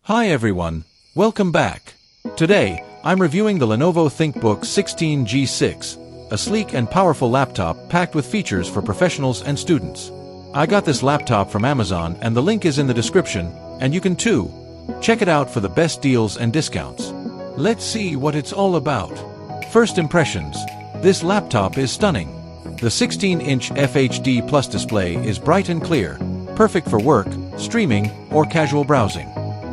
Hi everyone, welcome back. Today, I'm reviewing the Lenovo ThinkBook 16G6, a sleek and powerful laptop packed with features for professionals and students. I got this laptop from Amazon and the link is in the description, and you can too. Check it out for the best deals and discounts. Let's see what it's all about. First impressions. This laptop is stunning. The 16-inch FHD Plus display is bright and clear, perfect for work, streaming, or casual browsing.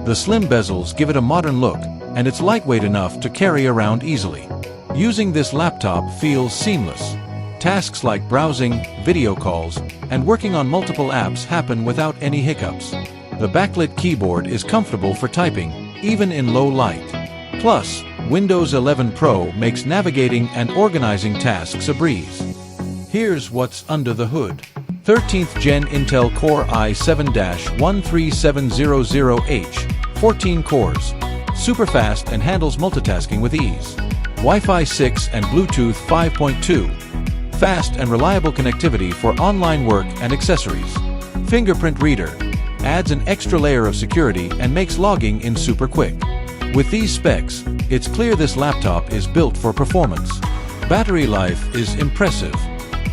The slim bezels give it a modern look, and it's lightweight enough to carry around easily. Using this laptop feels seamless. Tasks like browsing, video calls, and working on multiple apps happen without any hiccups. The backlit keyboard is comfortable for typing, even in low light. Plus, Windows 11 Pro makes navigating and organizing tasks a breeze. Here's what's under the hood. 13th Gen Intel Core i7-13700H, 14 cores. Super fast and handles multitasking with ease. Wi-Fi 6 and Bluetooth 5.2. Fast and reliable connectivity for online work and accessories. Fingerprint reader. Adds an extra layer of security and makes logging in super quick. With these specs, it's clear this laptop is built for performance. Battery life is impressive.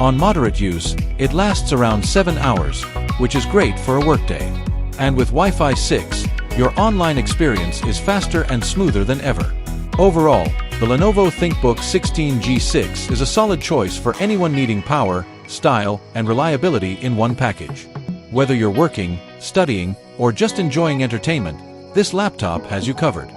On moderate use, it lasts around 7 hours, which is great for a workday. And with Wi-Fi 6, your online experience is faster and smoother than ever. Overall, the Lenovo ThinkBook 16G6 is a solid choice for anyone needing power, style, and reliability in one package. Whether you're working, studying, or just enjoying entertainment, this laptop has you covered.